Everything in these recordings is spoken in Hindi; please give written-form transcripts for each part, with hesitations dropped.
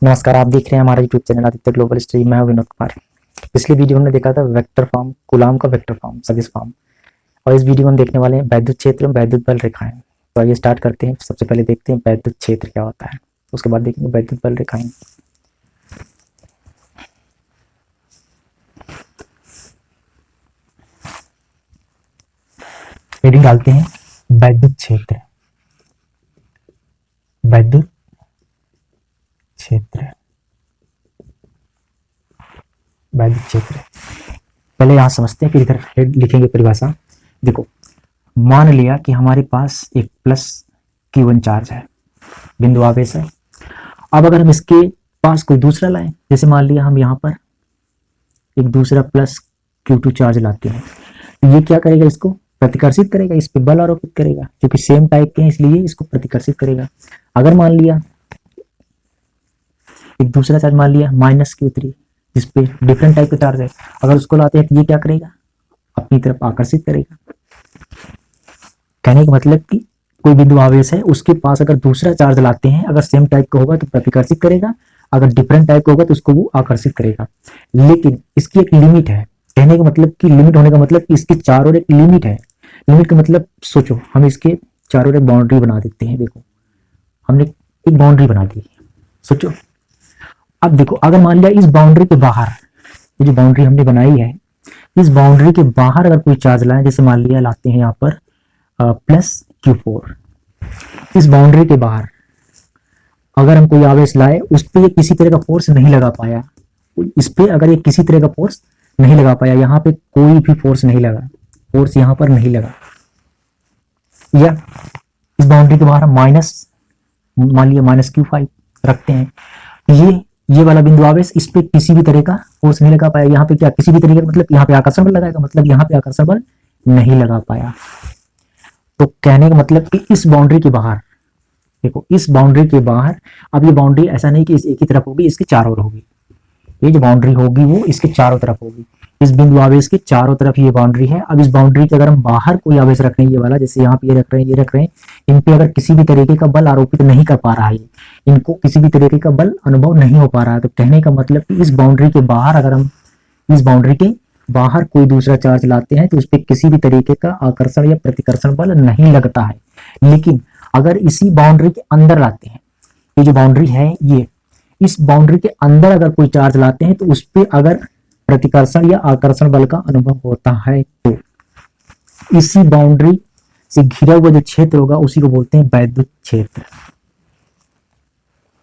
नमस्कार, आप देख रहे हैं हमारा YouTube channel Aditya global study. मैं हूं विनोद कुमार। पिछली वीडियो हमने देखा था वेक्टर फॉर्म, कूलाम का वेक्टर फॉर्म, सदिश फॉर्म। और इस वीडियो में हम देखने वाले हैं वैद्युत क्षेत्र, वैद्युत बल रेखाएं। तो आइए स्टार्ट करते हैं। सबसे पहले देखते हैं वैद्युत क्षेत्र क्या होता है, उसके बाद देखेंगे वैद्युत बल रेखाएं। हेडिंग डालते हैं वैद्युत क्षेत्र, वैद्युत क्षेत्र, वैद्युत क्षेत्र। पहले यहां समझते हैं, फिर इधर हेड लिखेंगे परिभाषा। देखो, मान लिया कि हमारे पास एक प्लस Q1 चार्ज है, बिंदु आवेश है। अब अगर हम इसके पास कोई दूसरा लाएं, जैसे मान लिया हम यहाँ पर एक दूसरा प्लस Q2 चार्ज लाते हैं, तो ये क्या करेगा, इसको प्रतिकर्षित करेगा, इस पे बल आरोपित करेगा, क्योंकि सेम टाइप के हैं इसलिए इसको प्रतिकर्षित करेगा। अगर मान लिया एक दूसरा चार्ज, मान लिया माइनस Q3, जिस पे डिफरेंट टाइप का चार्ज है, अगर उसको लाते हैं तो ये क्या करेगा, अपनी तरफ आकर्षित करेगा। कहने का मतलब कि कोई बिंदु आवेश है, उसके पास अगर दूसरा चार्ज लाते हैं, अगर सेम टाइप का होगा तो प्रतिकर्षित करेगा, अगर डिफरेंट टाइप का होगा तो उसको वो आकर्षित करेगा। लेकिन इसकी एक लिमिट है। कहने का मतलब कि लिमिट होने का मतलब कि इसके चारों ओर एक लिमिट है। लिमिट का मतलब सोचो, हम इसके चारों ओर एक बाउंड्री बना देते हैं। देखो, हमने एक बाउंड्री बना दी, सोचो। अब देखो, अगर मान लिया इस बाउंड्री के बाहर, ये जो बाउंड्री हमने बनाई है, इस बाउंड्री के बाहर अगर कोई चार्ज लाए, जैसे मान लिया लाते हैं यहाँ पर प्लस Q4, इस बाउंड्री के बाहर अगर हम कोई आवेश लाए, उस पर ये किसी तरह का फोर्स नहीं लगा पाया, इस पे अगर ये किसी तरह का फोर्स नहीं लगा पाया, यहाँ पे कोई भी फोर्स नहीं लगा, फोर्स यहाँ पर नहीं लगा, या इस बाउंड्री के बाहर हम माइनस, मान लिया माइनस Q5 रखते हैं, ये वाला बिंदु आवेश, इस पे किसी भी तरह का फोर्स नहीं लगा पाया। यहाँ पे क्या किसी भी तरीके का मतलब यहाँ पे आकर्षण बल लगाएगा, मतलब यहाँ पे आकर्षण बल नहीं लगा पाया। तो कहने का मतलब कि इस बाउंड्री के बाहर, देखो इस बाउंड्री के बाहर, अब ये बाउंड्री ऐसा नहीं कि इस एक ही तरफ होगी, इसके चारों ओर होगी। ये जो बाउंड्री होगी वो इसके चारों तरफ होगी, इस बिंदु आवेश के चारों तरफ ये बाउंड्री है। अब इस बाउंड्री के अगर हम बाहर कोई आवेश रख रहे हैं, ये वाला, जैसे यहाँ पे ये रख रहे हैं, ये रख रहे हैं, इन पे अगर किसी भी तरीके का बल आरोपित नहीं कर पा रहा है, इनको किसी भी तरीके का बल अनुभव नहीं हो पा रहा है, तो कहने का मतलब कि इस बाउंड्री के बाहर अगर हम इस बाउंड्री के बाहर कोई दूसरा चार्ज लाते हैं तो उस पर किसी भी तरीके का आकर्षण या प्रतिकर्षण बल नहीं लगता है। लेकिन अगर इसी बाउंड्री के अंदर लाते हैं, ये जो बाउंड्री है, ये इस बाउंड्री के अंदर अगर कोई चार्ज लाते हैं तो उस पर अगर प्रतिकर्षण या आकर्षण बल का अनुभव होता है, तो इसी बाउंड्री से घिरा हुआ जो क्षेत्र होगा उसी को बोलते हैं वैद्युत क्षेत्र।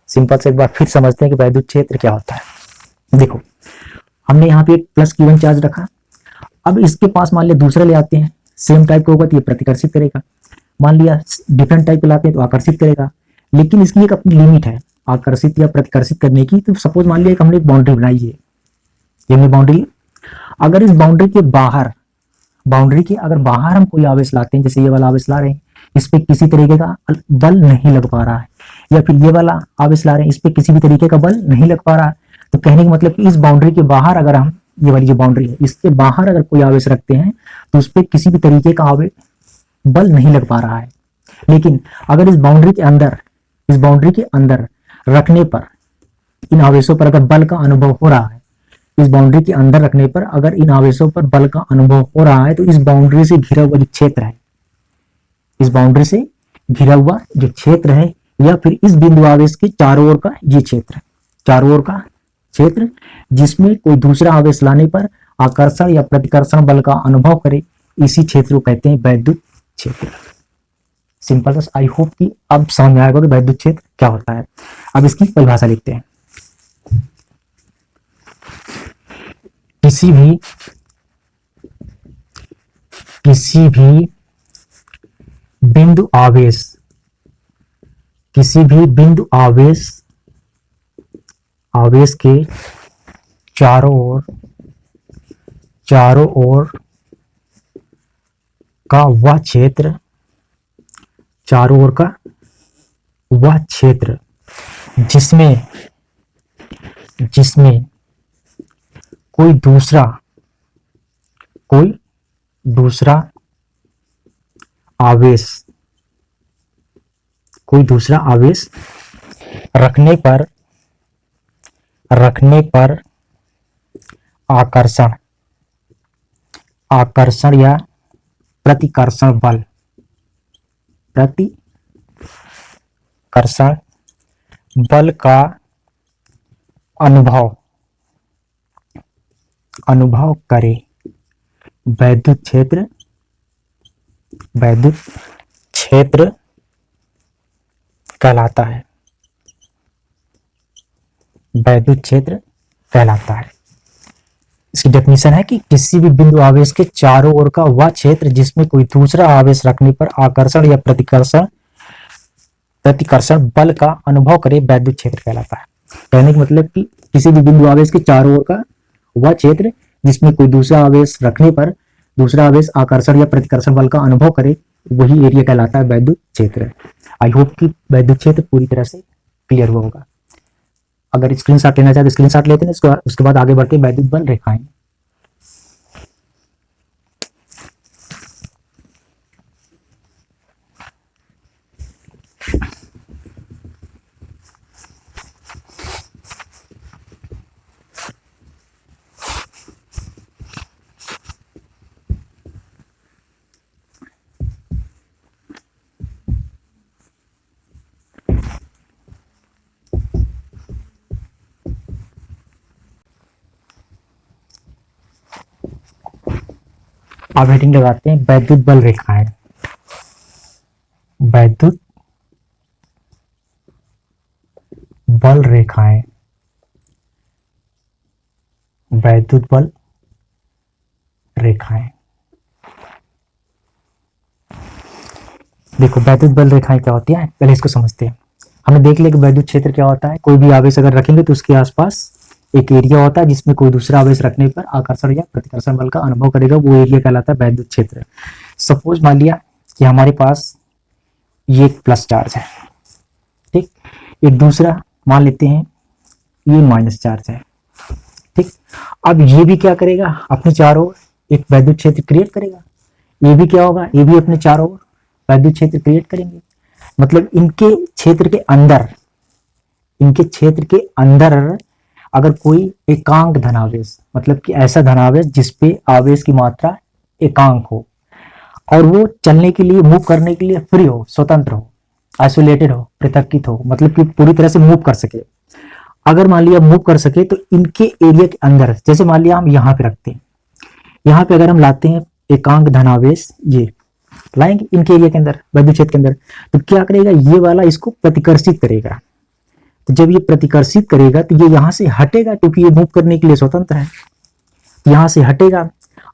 सिंपल से एक बार फिर समझते हैं कि वैद्युत क्षेत्र क्या होता है। देखो, हमने यहाँ पे एक प्लस Q1 चार्ज रखा, अब इसके पास मान लिया दूसरा ले आते हैं, सेम टाइप का होगा तो ये प्रतिकर्षित करेगा, मान लिया डिफरेंट टाइप के लाते हैं तो आकर्षित करेगा। लेकिन इसकी एक अपनी लिमिट है आकर्षित या प्रतिकर्षित करने की। तो सपोज मान लिया कि हमने एक बाउंड्री बनाई है, ये हमने बाउंड्री, अगर इस बाउंड्री के बाहर, बाउंड्री के अगर बाहर हम कोई आवेश लाते हैं, जैसे ये वाला आवेश ला रहे हैं, इस पे किसी तरीके का बल नहीं लग पा रहा है, या फिर ये वाला आवेश ला रहे हैं, इस पे किसी भी तरीके का बल नहीं लग पा रहा है, तो कहने का मतलब कि इस बाउंड्री के बाहर अगर हम, ये वाली जो बाउंड्री है, इसके बाहर अगर कोई आवेश रखते हैं तो उस पर किसी भी तरीके का आवेश बल नहीं लग पा रहा है। लेकिन अगर इस बाउंड्री के अंदर, इस बाउंड्री के अंदर रखने पर, इन आवेशों पर अगर बल का अनुभव हो रहा है, इस बाउंड्री के अंदर रखने पर अगर इन आवेशों पर बल का अनुभव हो रहा है, तो इस बाउंड्री से घिरा हुआ जो क्षेत्र है, इस बाउंड्री से घिरा हुआ जो क्षेत्र है, या फिर इस बिंदु आवेश के चारों ओर का ये क्षेत्र, चारों ओर का क्षेत्र जिसमें कोई दूसरा आवेश लाने पर आकर्षण या प्रतिकर्षण बल का अनुभव करे, इसी क्षेत्र को कहते हैं वैद्युत क्षेत्र। सिंपल। आई होप कि अब समझ में आएगा कि वैद्युत क्षेत्र क्या होता है। अब इसकी परिभाषा लिखते हैं। किसी भी बिंदु आवेश, किसी भी बिंदु आवेश, आवेश के चारों ओर का वह क्षेत्र, चारों ओर का वह क्षेत्र जिसमें कोई दूसरा आवेश रखने पर रखने पर आकर्षण आकर्षण या प्रतिकर्षण बल प्रतिकर्षण बल का अनुभव करे। वैद्युत क्षेत्र कहलाता है। वैद्युत क्षेत्र कहलाता है। इसकी डेफिनेशन है कि किसी भी बिंदु आवेश के चारों ओर का वह क्षेत्र जिसमें कोई दूसरा आवेश रखने पर आकर्षण या प्रतिकर्षण बल का अनुभव करे, वैद्युत क्षेत्र कहलाता है। कहने का मतलब कि किसी भी बिंदु आवेश के चारों ओर का वह क्षेत्र जिसमें कोई दूसरा आवेश रखने पर दूसरा आवेश आकर्षण या प्रतिकर्षण बल का अनुभव करे, वही एरिया कहलाता है वैद्युत क्षेत्र। आई होप कि वैद्युत क्षेत्र पूरी तरह से क्लियर हुआ होगा। अगर स्क्रीनशॉट लेना चाहे तो स्क्रीनशॉट लेते हैं, उसके बाद आगे बढ़ते वैद्युत बल रेखाएं। अब हेडिंग लगाते हैं वैद्युत बल रेखाएं। वैद्युत बल रेखाएं, वैद्युत बल रेखाएं। देखो वैद्युत बल रेखाएं क्या होती है, पहले इसको समझते हैं। हमने देख लिया कि वैद्युत क्षेत्र क्या होता है। कोई भी आवेश अगर रखेंगे तो उसके आसपास एक एरिया होता है जिसमें कोई दूसरा आवेश रखने पर आकर्षण या प्रतिकर्षण बल का अनुभव करेगा, वो एरिया कहलाता है वैद्युत क्षेत्र। सपोज मान लिया कि हमारे पास ये एक प्लस चार्ज है, ठीक, एक दूसरा मान लेते हैं ये माइनस चार्ज है, ठीक। अब ये भी क्या करेगा, अपने चारों एक वैद्युत क्षेत्र क्रिएट करेगा। ये भी क्या होगा, ये भी अपने चारों वैद्युत क्षेत्र क्रिएट करेंगे। मतलब इनके क्षेत्र के अंदर अगर कोई एकांक धनावेश, मतलब कि ऐसा धनावेश जिसपे आवेश की मात्रा एकांक हो और वो चलने के लिए, मूव करने के लिए फ्री हो, स्वतंत्र हो, आइसोलेटेड हो, पृथक्कित हो, मतलब कि पूरी तरह से मूव कर सके। अगर मान लिया मूव कर सके तो इनके एरिया के अंदर, जैसे मान लिया हम यहाँ पे रखते हैं, यहाँ पे अगर हम लाते हैं एकांक धनावेश, ये लाएंगे इनके एरिया के अंदर, वैद्युत क्षेत्र के अंदर, तो क्या करेगा, ये वाला इसको प्रतिकर्षित करेगा। तो जब ये प्रतिकर्षित करेगा तो ये यहाँ से हटेगा, क्योंकि ये मूव करने के लिए स्वतंत्र है, यहाँ से हटेगा।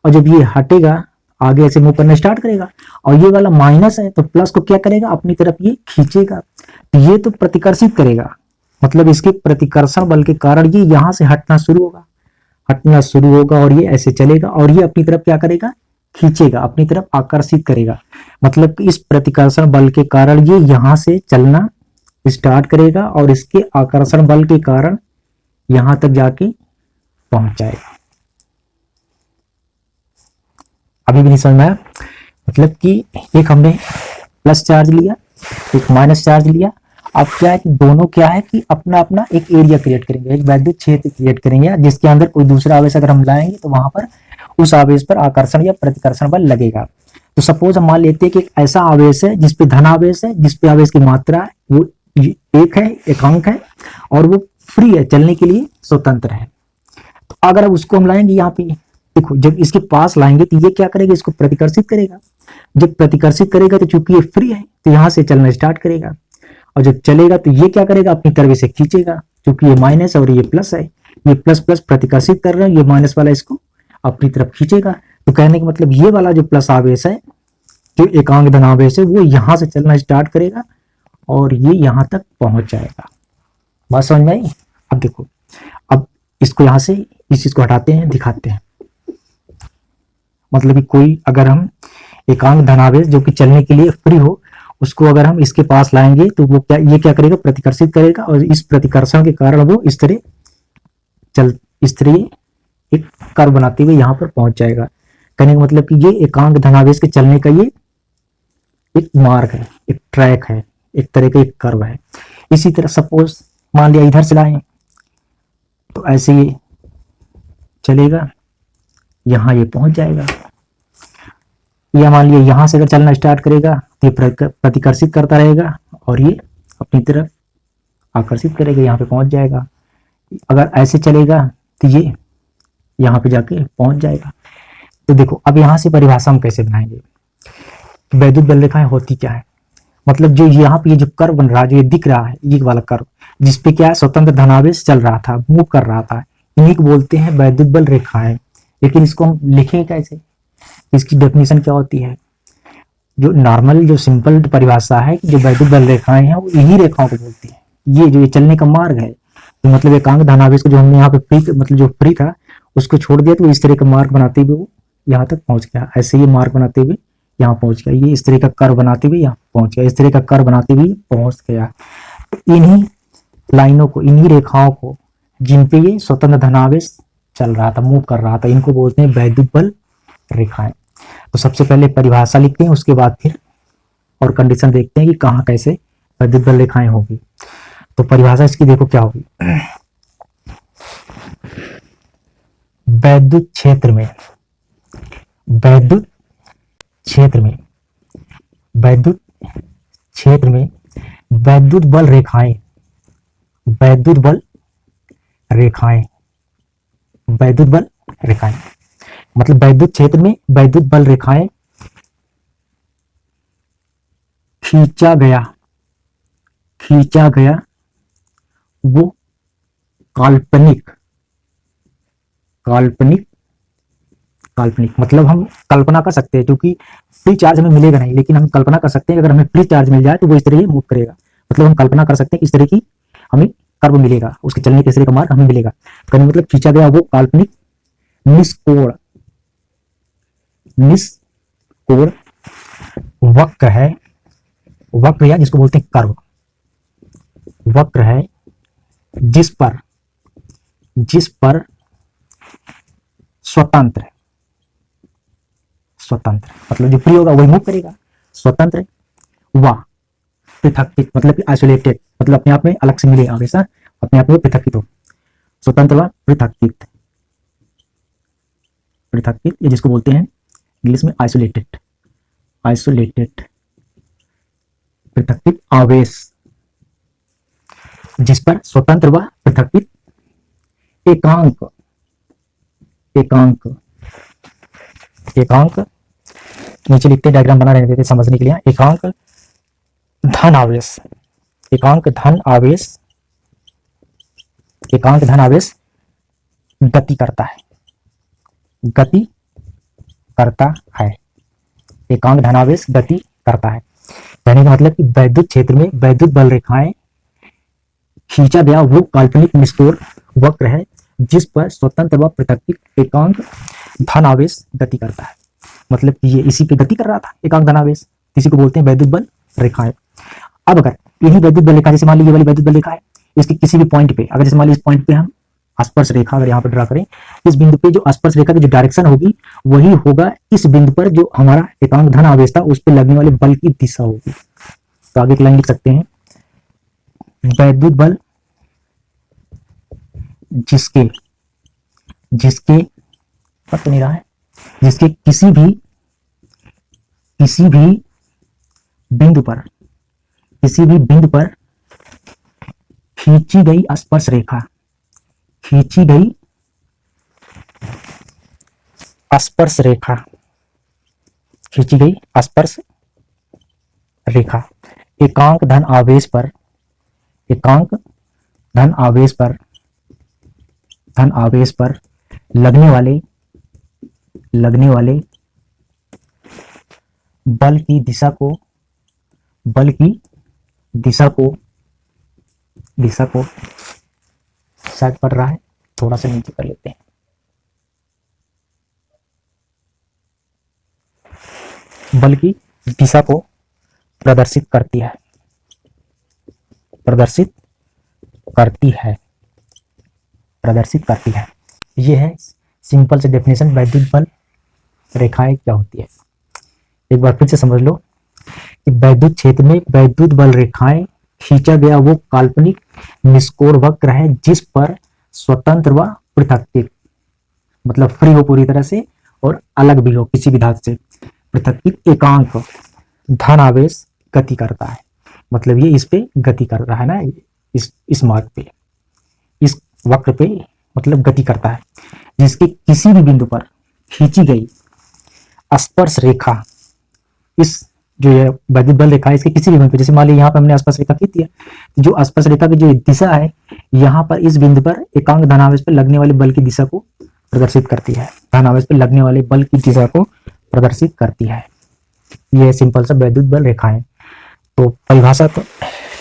और जब ये हटेगा आगे ऐसे मूव करना स्टार्ट करेगा, और ये वाला माइनस है तो प्लस को क्या करेगा, अपनी तरफ ये खींचेगा। तो ये तो प्रतिकर्षित करेगा, मतलब इसके प्रतिकर्षण बल के कारण ये यहाँ से हटना शुरू होगा और ये ऐसे चलेगा, और ये अपनी तरफ क्या करेगा, खींचेगा, अपनी तरफ आकर्षित करेगा। मतलब इस प्रतिकर्षण बल के कारण ये यहाँ से चलना स्टार्ट करेगा और इसके आकर्षण बल के कारण यहां तक जाके पहुंच जाएगा। अभी भी नहीं समझ में आया? मतलब कि एक हमने प्लस चार्ज लिया, एक माइनस चार्ज लिया। अब क्या है कि दोनों क्या है कि अपना अपना एक एरिया क्रिएट करेंगे, एक वैद्युत क्षेत्र क्रिएट करेंगे, जिसके अंदर कोई दूसरा आवेश अगर हम लाएंगे तो वहां पर उस आवेश पर आकर्षण या प्रतिकर्षण बल लगेगा। तो सपोज हम मान लेते हैं कि एक ऐसा आवेश है जिसपे धन आवेश है, जिसपे आवेश की मात्रा है वो एक है, एकांक है, और वो फ्री है, चलने के लिए स्वतंत्र है। तो अगर अब उसको हम लाएंगे यहाँ पे, देखो जब इसके पास लाएंगे तो ये क्या करेगा, इसको प्रतिकर्षित करेगा। जब प्रतिकर्षित करेगा तो चूंकि ये फ्री है तो यहाँ से चलना स्टार्ट करेगा, और जब चलेगा तो ये क्या करेगा, अपनी तरफ से खींचेगा, क्योंकि ये माइनस और ये प्लस है, ये प्लस प्लस प्रतिकर्षित कर रहे हैं, ये माइनस वाला इसको अपनी तरफ खींचेगा। तो कहने का मतलब ये वाला जो प्लस आवेश है, जो एकांक धन आवेश है, वो यहाँ से चलना स्टार्ट करेगा और ये यहां तक पहुंच जाएगा। बात समझ में आई? अब देखो, अब इसको यहां से इस चीज को हटाते हैं, दिखाते हैं। मतलब कि कोई अगर हम एकांक धनावेश जो कि चलने के लिए फ्री हो, उसको अगर हम इसके पास लाएंगे तो वो क्या, ये क्या करेगा, प्रतिकर्षित करेगा, और इस प्रतिकर्षण के कारण वो इस तरह एक कर्व बनाते हुए यहां पर पहुंच जाएगा। कहने का मतलब कि ये एकांक धनावेश के चलने का ये एक मार्ग है, एक ट्रैक है, एक तरह का एक कर्व है। इसी तरह सपोज मान लिया इधर से लाएं, तो ऐसे ये चलेगा, यहाँ ये पहुंच जाएगा। या मान लिया यहाँ से अगर चलना स्टार्ट करेगा तो ये प्रतिकर्षित करता रहेगा और ये अपनी तरफ आकर्षित करेगा, यहाँ पे पहुंच जाएगा। अगर ऐसे चलेगा तो ये यहाँ पे जाके पहुंच जाएगा। तो देखो अब यहाँ से परिभाषा हम कैसे बनाएंगे। वैद्युत बल रेखाएं होती क्या है, मतलब जो यहाँ पे ये जो कर्व बन रहा है, जो ये दिख रहा है ये वाला कर्व, जिसपे क्या है स्वतंत्र धनावेश चल रहा था, मूव कर रहा था, इन्हीं को बोलते हैं वैद्युत बल रेखाएं। लेकिन इसको हम लिखेंगे कैसे, इसकी डेफिनेशन क्या होती है। जो नॉर्मल जो सिंपल परिभाषा है कि जो वैद्युत बल रेखाएं हैं वो इन्हीं रेखाओं को बोलते हैं। ये जो ये चलने का मार्ग है, तो मतलब एकांक धनावेश को जो हमने यहाँ पे फ्री, मतलब जो फ्री था उसको छोड़ दिया तो इस तरह का मार्ग बनाते हुए वो यहाँ तक पहुंच गया। ऐसे ये मार्ग बनाते हुए यहाँ पहुंच गया, ये इस तरह का कर्व बनाते हुए यहाँ पहुंच गया, इस तरह का कर्व बनाते हुए पहुंच गया। तो इन्हीं लाइनों को, इन्हीं रेखाओं को जिन पे ये स्वतंत्र धनावेश चल रहा था, मूव कर रहा था, इनको बोलते हैं वैद्युत बल रेखाएं। तो सबसे पहले परिभाषा लिखते हैं, उसके बाद फिर और कंडीशन देखते हैं कि कहाँ कैसे वैद्युत बल रेखाएं होगी। तो परिभाषा इसकी देखो क्या होगी। वैद्युत क्षेत्र में, वैद्युत क्षेत्र में, वैद्युत क्षेत्र में वैद्युत बल रेखाएं, वैद्युत बल रेखाएं, वैद्युत बल रेखाएं, मतलब वैद्युत क्षेत्र में वैद्युत बल रेखाएं खींचा गया वो काल्पनिक, काल्पनिक, काल्पनिक मतलब हम कल्पना कर सकते हैं, क्योंकि फ्री चार्ज हमें मिलेगा नहीं, लेकिन हम कल्पना कर सकते हैं कि अगर हमें फ्री चार्ज मिल जाए तो वो इस तरह ही मूव करेगा। मतलब हम कल्पना कर सकते हैं इस तरह की हमें कर्व मिलेगा, उसके चलने के इस तरह का मार्ग हमें मिलेगा। कहने मतलब खींचा गया वो काल्पनिक निष्कोण, निष्कोण वक्र है, वक्र या जिसको बोलते हैं कर्व, वक्र है जिस पर स्वतंत्र, स्वतंत्र मतलब जो फ्री होगा वही मूव करेगा, स्वतंत्र व पृथक्कित मतलब कि आइसोलेटेड, मतलब अपने आप में अलग से मिले, हमेशा अपने आप में पृथक्कित हो, स्वतंत्र व पृथक्कित, पृथक्कित ये जिसको बोलते हैं इंग्लिश में आइसोलेटेड, आइसोलेटेड पृथक्कित आवेश, जिस पर स्वतंत्र व पृथक्कित एकांक, एकांक, एकांक नीचे लिखते डायग्राम बना रहने देते समझने के लिए। एकांक धन आवेश, एकांक धन आवेश, एकांक धन आवेश गति करता है, गति करता है, एकांक धनावेश गति करता है। कहने का मतलब कि वैद्युत क्षेत्र में वैद्युत बल रेखाएं खींचा गया वो काल्पनिक निष्कोण वक्र है जिस पर स्वतंत्र व पृथक्कित एकांक धनावेश गति करता है। मतलब कि ये इसी पे गति कर रहा था एकांक धनावेश, इसी को बोलते हैं वैद्युत बल रेखाएं। अब अगर यही वैद्युत बल रेखा, जैसे मान लीजिए ये वाली वैद्युत बल रेखा है, इसके किसी भी पॉइंट पे, अगर जैसे मान लीजिए इस पॉइंट पे हम स्पर्श रेखा अगर यहाँ पर ड्रा करें, इस बिंदु पे जो स्पर्श रेखा की जो डायरेक्शन होगी वही होगा इस बिंदु पर जो हमारा एकांक धन आवेश था उस पर लगने वाले बल की दिशा होगी। तो आगे की लाइन लिख सकते हैं, वैद्युत बल जिसके, जिसके पता नहीं रहा है, जिसके किसी भी बिंदु पर, किसी भी बिंदु पर खींची गई स्पर्श रेखा, खींची गई स्पर्श रेखा, खींची गई स्पर्श रेखा एकांक धन आवेश पर, एकांक धन आवेश पर, धन आवेश पर लगने वाले बल की दिशा को, बल की दिशा को, दिशा को शायद पड़ रहा है, थोड़ा सा नीचे कर लेते हैं, बल की दिशा को प्रदर्शित करती है, प्रदर्शित करती है, प्रदर्शित करती है। यह है सिंपल से डेफिनेशन वैद्युत बल रेखाएं क्या होती है। एक बार फिर से समझ लो कि वैद्युत क्षेत्र में वैद्युत बल रेखाएं खींचा गया वो काल्पनिक निष्कोण वक्र है जिस पर स्वतंत्र व पृथक, मतलब फ्री हो पूरी तरह से और अलग भी हो किसी भी धातु से, पृथक एकांक धन आवेश गति करता है। मतलब ये इस पे गति कर रहा है ना, इस मार्ग पे, इस वक्र पे मतलब गति करता है, जिसके किसी भी बिंदु पर खींची गई स्पर्श रेखा, इस जो ये वैद्युत बल रेखा है इसके किसी भी बिंदु पर, जैसे मान लीजिए यहाँ पे हमने स्पर्श रेखा खींच दिया, जो स्पर्श रेखा की जो दिशा है यहाँ पर इस बिंदु पर एकांक धनावेश पर लगने वाले बल की दिशा को प्रदर्शित करती है, धनावेश पर लगने वाले बल की दिशा को प्रदर्शित करती है। ये सिंपल सा वैद्युत बल रेखा है। तो परिभाषा तो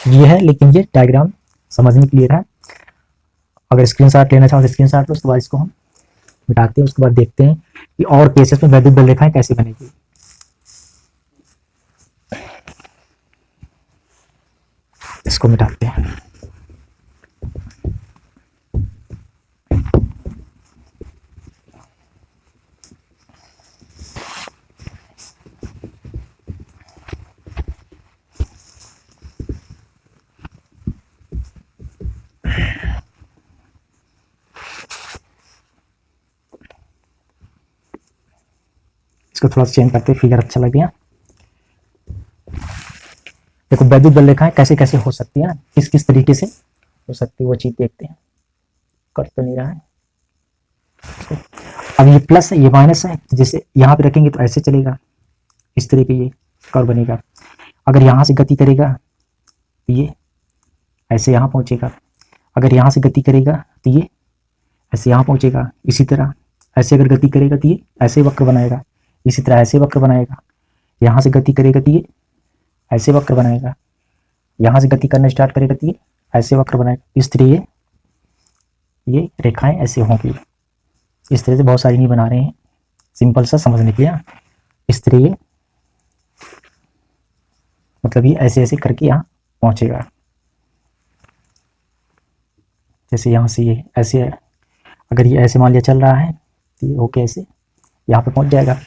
ये है, लेकिन ये डायग्राम समझने के लिए है। अगर स्क्रीनशॉट लेना चाहो तो स्क्रीनशॉट लो, उसके बाद इसको हम मिटाते हैं, उसके बाद देखते हैं कि और केसेस में वैद्युत बल रेखाएं कैसे बनेगी। इसको मिटाते हैं। इसको थोड़ा सा चेंज करते हैं, फिगर अच्छा लग गया। देखो वैद्युत बल रेखाएं कैसे कैसे हो सकती है, किस किस तरीके से हो सकती है, वो चीज देखते हैं। कर तो नहीं रहा है। अब ये प्लस है, ये माइनस है, जैसे यहाँ पे रखेंगे तो ऐसे चलेगा, इस तरीके ये कर्व बनेगा। अगर यहाँ से गति करेगा तो ये ऐसे यहाँ पहुंचेगा, अगर यहाँ से गति करेगा तो ये ऐसे यहाँ पहुंचेगा। इसी तरह ऐसे अगर गति करेगा तो ये ऐसे वक्र बनाएगा, इसी तरह ऐसे वक्र बनाएगा। यहाँ से गति करेगा तो ये ऐसे वक्र बनाएगा, यहाँ से गति करना स्टार्ट करेगा तो ये ऐसे वक्र बनाएगा। इस तरह ये रेखाएं ऐसे होंगी। इस तरह से बहुत सारी नहीं बना रहे हैं, सिंपल सा समझने के लिए। इस तरह ये मतलब ये ऐसे ऐसे करके यहाँ पहुंचेगा, जैसे यहाँ से ये ऐसे है। अगर ये ऐसे मान लिया चल रहा है तो ये ओके ऐसे यहाँ पे पहुंच जाएगा।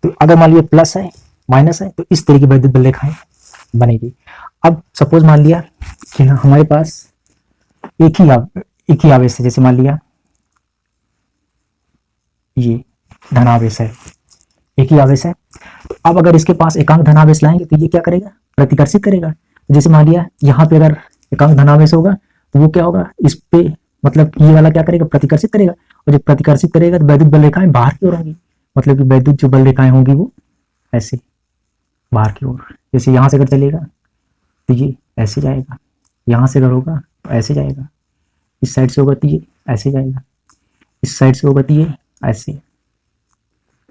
तो अगर मान लिया प्लस है माइनस है तो इस तरह की वैद्युत बल रेखाएं बनेगी। अब सपोज मान लिया कि हमारे पास एक ही आवेश है, जैसे मान लिया ये धनावेश है, एक ही आवेश है। तो अब अगर इसके पास एकांक धनावेश लाएंगे तो ये क्या करेगा, प्रतिकर्षित करेगा। जैसे मान लिया यहाँ पे अगर एकांक धनावेश होगा तो वो क्या होगा, इस पे मतलब ये वाला क्या करेगा, प्रतिकर्षित करेगा। और जब प्रतिकर्षित करेगा तो वैद्युत बल रेखाएं बाहर की ओर होंगी, मतलब कि वैद्युत जो बल रेखाएं होंगी वो ऐसे बाहर की ओर। जैसे यहाँ से अगर चलेगा तो ये ऐसे जाएगा, यहाँ से अगर होगा तो ऐसे जाएगा, इस साइड से होगा तो ये ऐसे जाएगा, इस साइड से होगा तो ये ऐसे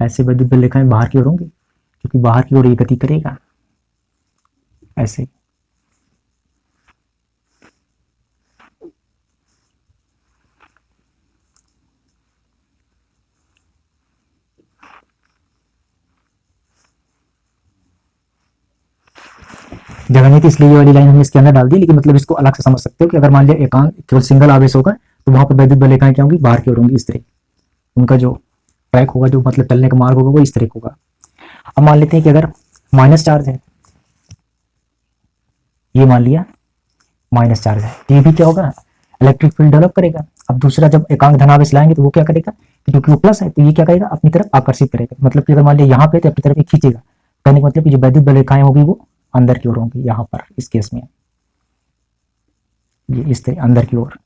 ऐसे वैद्युत बल रेखाएं बाहर की ओर होंगी, क्योंकि बाहर की ओर ये गति करेगा ऐसे। जगह नहीं थी इसलिए ये वाली लाइन हमने इसके अंदर डाल दी, लेकिन मतलब इसको अलग से समझ सकते हो कि अगर मान लिया एकांक केवल सिंगल आवेश होगा तो वहां पर वैद्युत बल रेखाएं क्या होंगी, बाहर की ओर होंगी। इस तरह उनका जो ट्रैक होगा, जो मतलब चलने का मार्ग होगा वो इस तरह होगा। अब मान लेते हैं कि अगर माइनस चार्ज है, ये मान लिया माइनस चार्ज है, तो ये भी क्या होगा, इलेक्ट्रिक फील्ड डेवलप करेगा। अब दूसरा जब एकांक धनावेश लाएंगे तो वो क्या करेगा, क्योंकि वो प्लस है तो ये क्या करेगा, अपनी तरफ आकर्षित करेगा। मतलब कि अगर मान लिया यहाँ पे तो अपनी तरफ खींचेगा, कहने का मतलब कि जो वैद्युत बल रेखाएं होगी वो अंदर की ओर होंगी। यहाँ पर इस केस में ये इस तरह अंदर की ओर।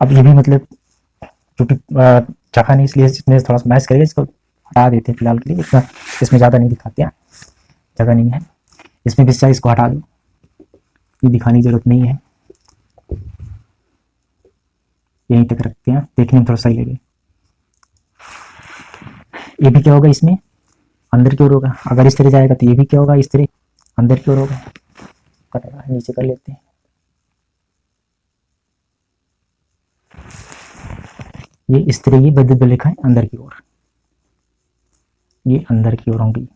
अब ये भी मतलब क्योंकि जगह नहीं इसलिए इसमें थोड़ा सा मैच करेगा, इसको हटा देते हैं फिलहाल के लिए, इतना इसमें ज़्यादा नहीं दिखाते हैं, जगह नहीं है इसमें, भी इसको हटा दो, ये दिखाने की जरूरत नहीं है, यहीं तक रखते हैं, देखने में थोड़ा सही लगे। ये भी क्या होगा, इसमें अंदर की ओर होगा। अगर इस तरह जाएगा तो ये भी क्या होगा, इस तरह अंदर की ओर होगा। कटेगा, नीचे कर लेते हैं, ये इस तरह की वैद्युत बल रेखाएं अंदर की ओर, ये अंदर की ओर होंगी।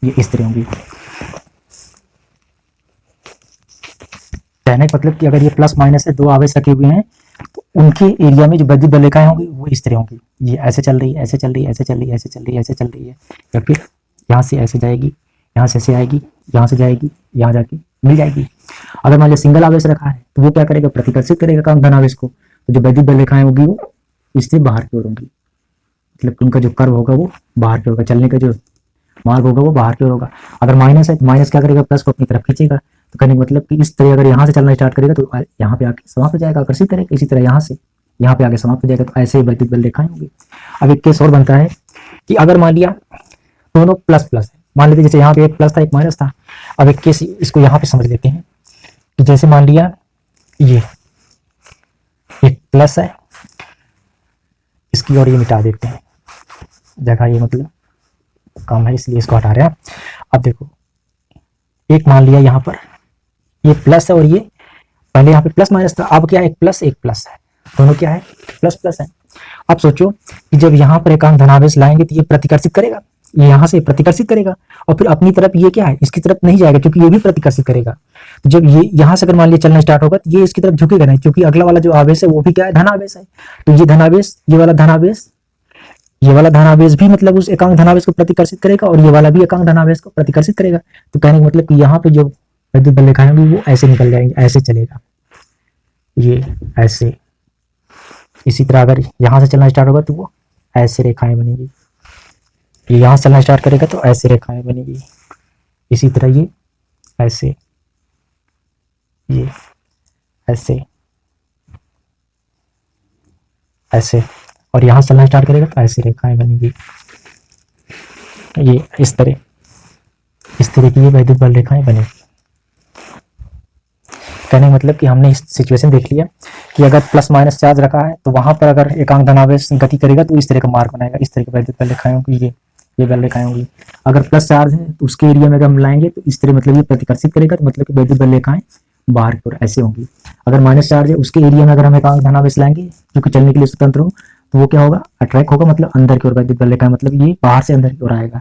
ये इस तरह होंगी। कहने का मतलब कि अगर ये प्लस माइनस है, दो आवेश रखे हुए हैं, तो उनके एरिया में जो वैद्युत बल रेखाएं होंगी वो इस तरह होंगी, ये ऐसे चल रही है, ऐसे चल रही है, ऐसे चल रही है, ऐसे चल रही है, ऐसे चल रही है, या फिर यहाँ से ऐसे जाएगी, यहाँ से ऐसे आएगी, यहाँ से जाएगी, यहाँ जाके मिल जाएगी। अगर मान लिया सिंगल आवेश रखा है तो वो क्या करेगा, प्रतिकर्षित करेगा काम धन आवेश को, तो जो वैद्युत बल रेखाएं होगी वो इससे बाहर की ओर होंगी, मतलब उनका जो कर्व होगा वो बाहर की ओर होगा, चलने का जो मार्ग होगा वो बाहर की ओर होगा। अगर माइनस है तो माइनस क्या करेगा, प्लस को अपनी तरफ खींचेगा। तो कहने का मतलब कि इस तरह अगर यहाँ से चलना स्टार्ट करेगा तो यहाँ पे आके समाप्त हो जाएगा, आकर्षित करेगा। इसी तरह यहाँ से यहाँ पे आगे समाप्त हो जाएगा। तो ऐसे ही वैद्युत बल रेखाएं होंगी। अब एक केस और बनता है कि अगर मान लिया दोनों प्लस प्लस है, मान लेते जैसे यहाँ पे एक प्लस था एक माइनस था। अब एक केस इसको यहाँ पे समझ लेते हैं कि जैसे मान लिया ये एक प्लस है, इसकी और ये मिटा देते हैं, जगह ये मतलब कम है इसलिए इसको हटा रहे हैं। अब देखो एक मान लिया यहाँ पर ये प्लस है और ये पहले यहाँ पे प्लस माइनस था, अब क्या है, एक प्लस है, दोनों क्या है, प्लस प्लस है। अब सोचो कि जब यहाँ पर एकांक धनावेश लाएंगे तो ये प्रतिकर्षित करेगा, ये यहाँ से प्रतिकर्षित करेगा और फिर अपनी तरफ ये क्या है, इसकी तरफ नहीं जाएगा क्योंकि ये भी प्रतिकर्षित करेगा। तो जब ये यहाँ से अगर मान लिया चलना स्टार्ट होगा तो ये इसकी तरफ झुकेगा नहीं, क्योंकि अगला वाला जो आवेश है वो भी क्या है, धनावेश है। तो ये धनावेश, ये वाला धनावेश भी मतलब उस एकांक धनावेश को प्रतिकर्षित करेगा और ये वाला भी एकांक धनावेश को प्रतिकर्षित करेगा। तो कहने का मतलब कि यहाँ पे जो वैद्युत बल रेखाएं होंगी वो ऐसे निकल जाएंगे, ऐसे चलेगा ये ऐसे। इसी तरह अगर यहाँ से चलना स्टार्ट होगा तो वो ऐसे रेखाएं बनेगी, ये यहाँ से चलना स्टार्ट करेगा तो ऐसे रेखाएं बनेगी। इसी तरह ये ऐसे, ये ऐसे ऐसे, और यहाँ चलना स्टार्ट करेगा तो ऐसी रेखाएं बनेगी, ये इस तरह की ये वैद्युत बल रेखाएं बनेगी। कहने का मतलब कि हमने इस सिचुएशन देख लिया कि अगर प्लस माइनस चार्ज रखा है तो वहां पर अगर एकांक धनावेश गति करेगा तो इस तरह का मार्ग बनाएगा, इस तरह की वैद्युत बल रेखाएं होंगी, ये बल रेखाएं होंगी। अगर प्लस चार्ज है तो उसके एरिया में अगर हम लाएंगे तो इस तरह मतलब ये प्रतिकर्षित करेगा, तो मतलब कि वैद्युत बल रेखाएं बाहर की ओर ऐसे होंगी। अगर माइनस चार्ज है उसके एरिया में अगर हम एकांक धनावेश लाएंगे जो कि चलने के लिए स्वतंत्र हो तो वो क्या होगा, अट्रैक्ट होगा, मतलब अंदर की ओर वैद्युत बल रेखाएं, मतलब ये बाहर से अंदर की ओर आएगा,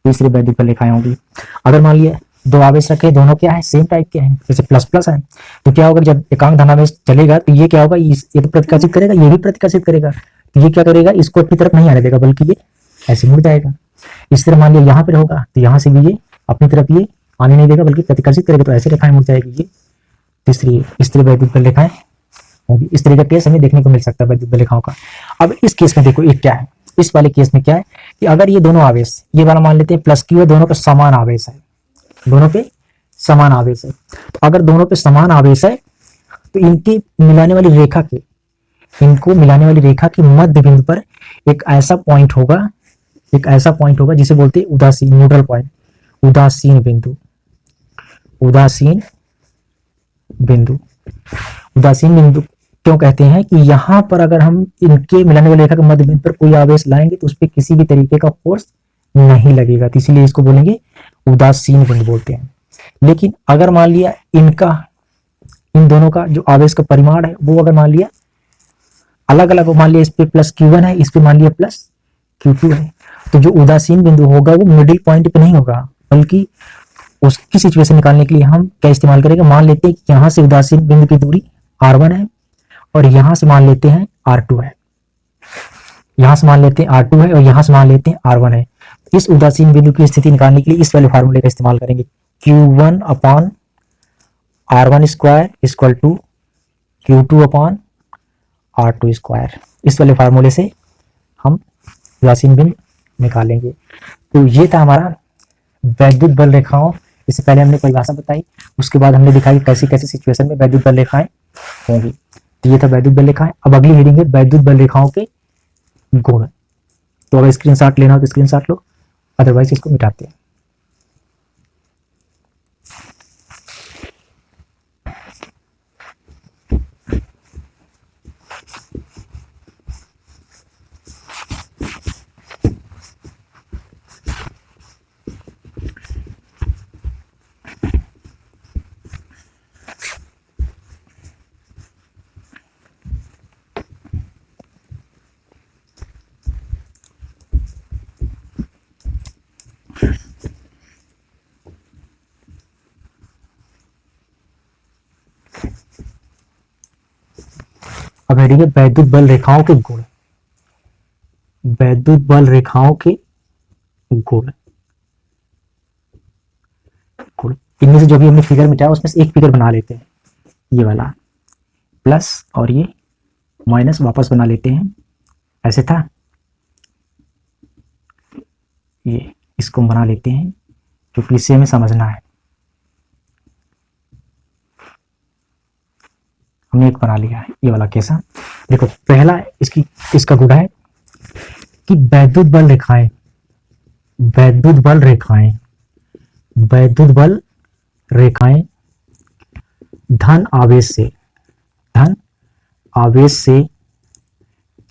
तीसरी वैद्युत बल रेखाएं होंगी। अगर मान लिया दो आवेश रखे, दोनों क्या है, सेम टाइप के हैं, जैसे प्लस प्लस है, तो क्या होगा जब एकांक धनावेश चलेगा तो ये क्या होगा, ये तो प्रतिकर्षित करेगा, ये भी प्रतिकर्षित करेगा, तो ये क्या करेगा, इसको अपनी तरफ नहीं आने देगा बल्कि ये ऐसे मुड़ जाएगा। इस तरह मान लिया यहाँ पे होगा तो यहाँ से भी ये अपनी तरफ ये आने नहीं देगा बल्कि प्रतिकर्षित करेगा, तो ऐसे रेखाएं मुड़ जाएगी। ये तीसरी इस तरह वैद्युत बल रेखाएं होगी। इस तरह का केस हमें देखने को मिल सकता है वैद्युत बल रेखाओं का। अब इस केस में देखो एक क्या है, इस वाले केस में क्या है कि अगर ये दोनों आवेश, ये वाला मान लेते हैं प्लस क्यू है, दोनों पे समान आवेश है, दोनों पे समान आवेश है। तो अगर दोनों पे समान आवेश है तो इनके मिलाने वाली रेखा के, इनको मिलाने वाली रेखा के मध्य बिंदु पर एक ऐसा पॉइंट होगा, एक ऐसा पॉइंट होगा जिसे बोलते हैं उदासीन, न्यूट्रल पॉइंट, उदासीन बिंदु, उदासीन बिंदु। उदासीन बिंदु क्यों कहते हैं कि यहां पर अगर हम इनके मिलाने वाली रेखा के मध्य बिंदु पर कोई आवेश लाएंगे तो उस पर किसी भी तरीके का फोर्स नहीं लगेगा, तो इसीलिए इसको बोलेंगे उदासीन बिंदु बोलते हैं। लेकिन अगर मान लिया इनका, इन दोनों का जो आवेश का परिमाण है वो अगर मान लिया अलग अलग हो, मान लिया इस पे प्लस Q1 है, इस पे मान लिया प्लस Q2 है, तो जो उदासीन बिंदु होगा वो मिडिल पॉइंट पे नहीं होगा, बल्कि उसकी सिचुएशन निकालने के लिए हम क्या इस्तेमाल करेंगे, मान लेते हैं कि यहाँ से उदासीन बिंदु की दूरी R1 है और यहाँ से मान लेते हैं R2 है, यहाँ से मान लेते हैं R2 है और यहाँ से मान लेते हैं R1 है। इस उदासीन बिंदु की स्थिति निकालने के लिए इस वाले फार्मूले का इस्तेमाल करेंगे, Q1 upon R1 square equal to Q2 upon R2 square. इस वाले फार्मूले से हम उदासीन बिंदु निकालेंगे। तो ये था हमारा वैद्युत बल रेखाओं। इससे पहले हमने परिभाषा बताई, उसके बाद हमने दिखाई कैसी कैसी सिचुएशन में वैद्युत बल रेखाएं होंगी। तो ये था वैद्युत बल रेखाएं। अब अगली हेडिंग है वैद्युत बल रेखाओं के गुण। तो अगर स्क्रीनशॉट लेना हो तो स्क्रीनशॉट लो, अदरवाइज इसको मिटाते हैं। अब हेडिंग है वैद्युत बल रेखाओं के गुण। वैद्युत बल रेखाओं के गुण। गुण इनमें से जो भी हमने फिगर मिटाया उसमें से एक फिगर बना लेते हैं, ये वाला प्लस और ये माइनस वापस बना लेते हैं, ऐसे था, ये इसको बना लेते हैं क्योंकि इससे हमें समझना है। हमने एक बना लिया है, ये वाला कैसा, देखो पहला इसका गुण है कि वैद्युत बल रेखाएं, वैद्युत बल रेखाएं, वैद्युत बल रेखाएं धन आवेश से, धन आवेश से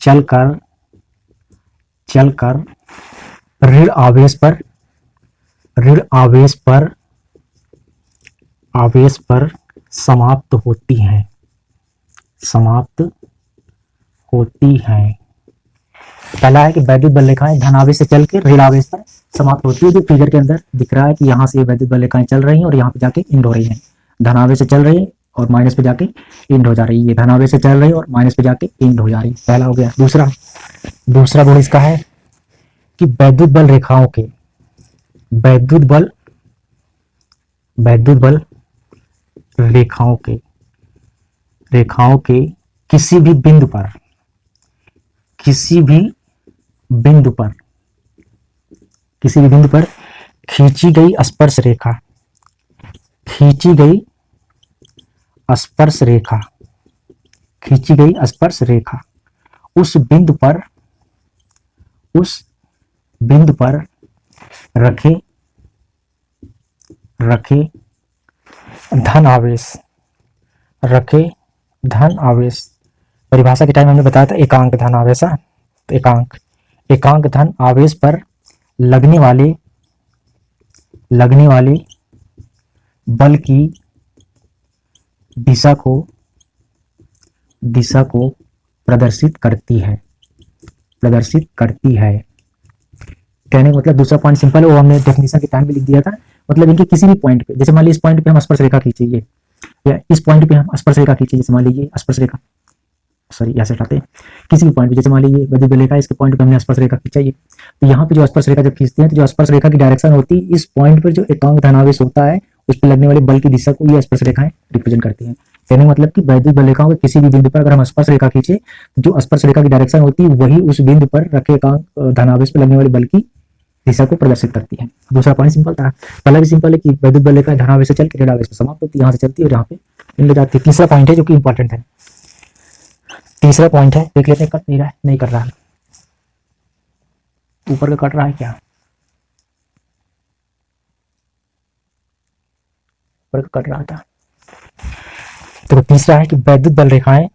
चलकर ऋण आवेश पर, ऋण आवेश पर समाप्त होती हैं, समाप्त होती हैं। पहला है कि वैद्युत बल रेखाएं धन आवेश से चल के ऋण आवेश पर समाप्त होती है। जो फिगर के अंदर दिख रहा है कि यहाँ से वैद्युत बल रेखाएं चल रही हैं और यहाँ पे जाके इंड हो रही हैं, धन आवेश से चल रही है और माइनस पे जाके इंड हो जा रही है, ये धन आवेश से चल रही है और माइनस पे जाके इंड हो जा रही है, पहला हो गया। दूसरा गुण इसका है कि वैद्युत बल रेखाओं के, वैद्युत बल रेखाओं के किसी भी बिंदु पर, किसी भी बिंदु पर खींची गई स्पर्श रेखा, खींची गई स्पर्श रेखा उस बिंदु पर रखे धन आवेश, परिभाषा के टाइम हमने बताया था एकांक धन आवेश, एकांक धन आवेश पर लगने वाले बल की दिशा को प्रदर्शित करती है। कहने का मतलब दूसरा पॉइंट सिंपल है, वो हमने डेफिनेशन के टाइम में लिख दिया था। मतलब इनके किसी भी पॉइंट पे, जैसे मान लीजिए इस पॉइंट पे हम स्पर्श रेखा खींचिए या इस पॉइंट पे हम स्पर्श रेखा खींचिए, जैसे मान लीजिए स्पर्श रेखा, सॉरी यहाँ से हटाते हैं, किसी भी पॉइंट पे, जैसे मान लीजिए वैद्युत बल रेखा, इसके पॉइंट पे हमने स्पर्श रेखा खींचा, तो यहाँ पे जो स्पर्श रेखा जब खींचते हैं तो जो स्पर्श रेखा की डायरेक्शन होती है, इस पॉइंट पर जो एकांक धनावेश होता है उस पर लगने वाले बल की दिशा को ये स्पर्श रेखाएं रिप्रेजेंट करती हैं। कहने का मतलब कि वैद्युत बल रेखाओं के किसी भी बिंदु पर अगर हम स्पर्श रेखा खींचे, जो स्पर्श रेखा की डायरेक्शन होती है वही उस बिंदु पर रखे एकांक धनावेश पर लगने वाले बल की दिशा को प्रदर्शित करती है। दूसरा पॉइंट सिंपल था, पहला भी सिंपल है कि वैद्युत बल रेखा धनावेश से चल के ऋण आवेश पर समाप्त होती है, यहाँ से चलती है और यहाँ पे मिल जाती है। तीसरा पॉइंट है जो कि इंपॉर्टेंट है, तीसरा पॉइंट है, देख लेते हैं, कट नहीं रहा है, नहीं कर रहा है, ऊपर का कट रहा है क्या, ऊपर का कट रहा था। तो तीसरा है कि वैद्युत बल रेखाएं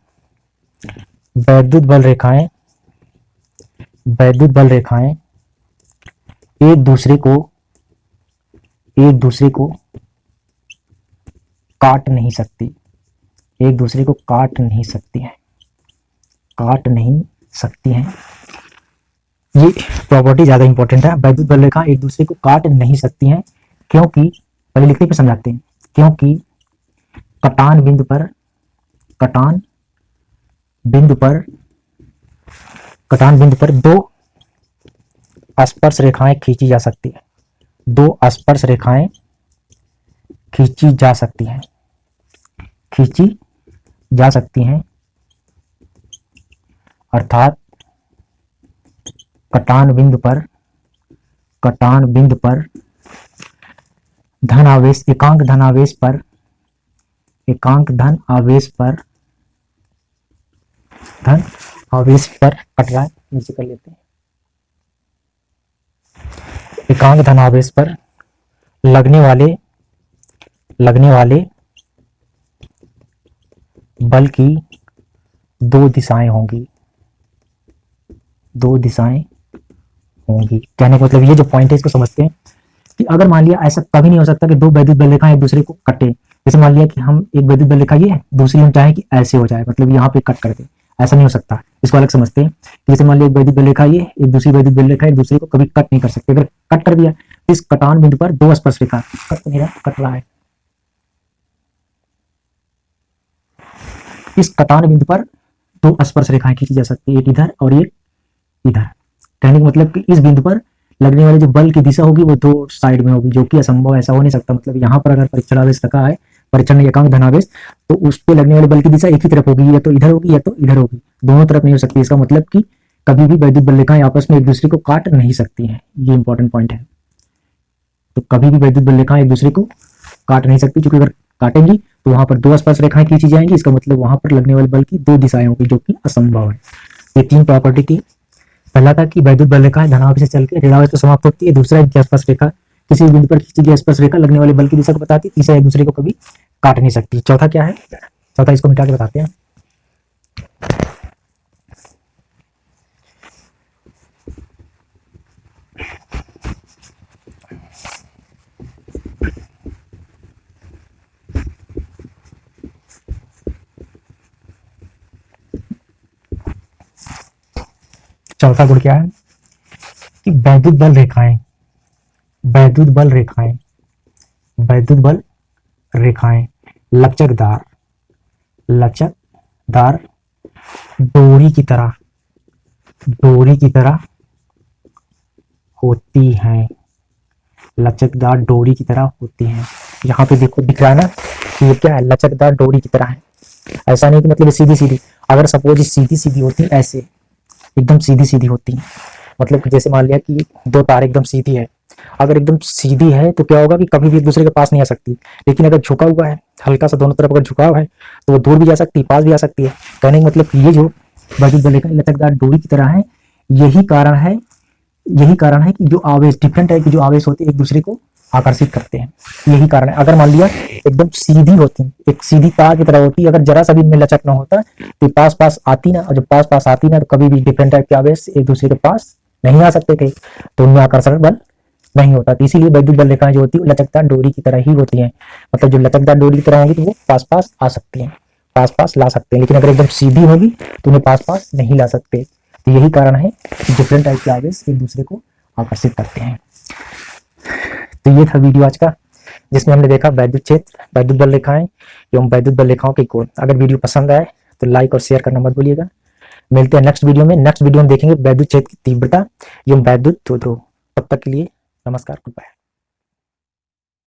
एक दूसरे को काट नहीं सकती, एक दूसरे को काट नहीं सकती हैं। ये प्रॉपर्टी ज्यादा इंपॉर्टेंट है। वैद्युत बल रेखा एक दूसरे को काट नहीं सकती हैं क्योंकि, पहले लिखने पे समझाते हैं, क्योंकि कटान बिंदु पर दो स्पर्श रेखाएं खींची जा सकती है, दो स्पर्श रेखाएं खींची जा सकती हैं, अर्थात कटान बिंदु पर धनावेश, एकांक धन आवेश पर कट रहा है, नीचे कर लेते हैं, एकांक धन आवेश पर लगने वाले बल की दो दिशाएं होंगी। कहने का मतलब ये जो पॉइंट है इसको समझते हैं कि अगर मान लिया ऐसा कभी नहीं हो सकता कि दो वैद्युत बल रेखाएं एक दूसरे को कटे। जैसे मान लिया कि हम एक वैद्युत बल रेखा ये है, दूसरी हम चाहें कि ऐसे हो जाए, मतलब यहाँ पे कट कर दे, ऐसा नहीं हो सकता। इसको अलग समझते हैं। जैसे मान लिया एक वैद्युत बल रेखा ये, एक दूसरी वैद्युत बल रेखा एक दूसरे को कभी कट नहीं कर सकते। अगर कट कर दिया तो इस कटान बिंदु पर दो स्पर्श रेखा, कट नहीं रहा, कट रहा है, इस कटान बिंदु पर दो स्पर्श रेखाएं खींची जा सकती है, एक इधर और एक इधर। कहने का मतलब कि इस बिंदु पर लगने वाले जो बल की दिशा होगी वो दो साइड में होगी, जो कि असंभव, ऐसा हो नहीं सकता। मतलब यहाँ पर अगर परीक्षणावेश रखा है, परीक्षण एकांक धनावेश, तो उस पर लगने वाले बल की दिशा एक ही तरफ होगी, या तो इधर होगी या तो इधर होगी, दोनों तरफ नहीं हो सकती। इसका मतलब कि कभी भी वैद्युत बल रेखाएं आपस में एक दूसरे को काट नहीं सकती हैं, ये इंपॉर्टेंट पॉइंट है। तो कभी भी वैद्युत बल रेखाएं एक दूसरे को काट नहीं सकती, क्योंकि अगर काटेंगी तो वहां पर दो स्पर्श रेखाएं खींची जाएंगी, इसका मतलब वहां पर लगने वाले बल की दो दिशाएं होंगी, जो कि असंभव है। ये तीन प्रॉपर्टी थी। पहला था कि वैद्युत बल रेखाएं धनावेश से चल के ऋणावेश पर समाप्त होती है। दूसरा, इनकी स्पर्श रेखा किसी बिंदु पर खींची गई स्पर्श रेखा लगने वाले बल की दिशा को बताती है। तीसरा, एक दूसरे को कभी काट नहीं सकती। चौथा क्या है? चौथा इसको मिटा के बताते हैं। चौथा गुण क्या है कि वैद्युत बल रेखाएं, वैद्युत बल रेखाएं, वैद्युत बल रेखाएं लचकदार, लचकदार डोरी की तरह, डोरी की तरह होती हैं, लचकदार डोरी की तरह होती हैं। यहाँ पे देखो दिख रहा है ना कि ये क्या है, लचकदार डोरी की तरह है। ऐसा नहीं कि मतलब सीधी सीधी, अगर सपोज सीधी सीधी होती, ऐसे एकदम सीधी सीधी होती है, मतलब कि जैसे मान लिया कि दो तार एकदम सीधी है, अगर एकदम सीधी है तो क्या होगा कि कभी भी एक दूसरे के पास नहीं आ सकती। लेकिन अगर झुका हुआ है, हल्का सा दोनों तरफ अगर झुकाव है, तो वो दूर भी जा सकती है, पास भी आ सकती है। कहने का मतलब कि ये जो वैद्युत बल रेखा लचकदार डोरी की तरह है, यही कारण है, यही कारण है कि जो आवेश, डिफरेंट टाइप के जो आवेश होते हैं, एक दूसरे को आकर्षित करते हैं, यही कारण है। अगर मान लिया एकदम सीधी होती, एक सीधी तार की तरह होती, अगर जरा सा भी इनमें लचक ना होता तो पास पास आती ना, और जब पास पास आती ना तो कभी भी डिफरेंट टाइप के आवेश एक दूसरे के पास नहीं आ सकते थे, तो उनमें आकर्षण बल नहीं होता। तो इसीलिए वैद्युत बल रेखाएं जो होती है लचकदार डोरी की तरह ही होती हैं। मतलब जो लचकदार डोरी की तरह होंगी तो वो पास पास आ सकती हैं, पास पास ला सकते हैं। लेकिन अगर एकदम सीधी होगी तो उन्हें पास पास नहीं ला सकते। तो यही कारण है कि डिफरेंट टाइप के आवेश एक दूसरे को आकर्षित करते हैं। तो ये था वीडियो आज का, जिसमें हमने देखा वैद्युत क्षेत्र, वैद्युत बल रेखाएं एवं वैद्युत बल रेखाओं के कोण। अगर वीडियो पसंद आए तो लाइक और शेयर करना मत भूलिएगा। मिलते हैं नेक्स्ट वीडियो में। नेक्स्ट वीडियो में देखेंगे वैद्युत क्षेत्र की तीव्रता एवं वैद्युत ध्रुव। तब तक के लिए नमस्कार, गुड बाय।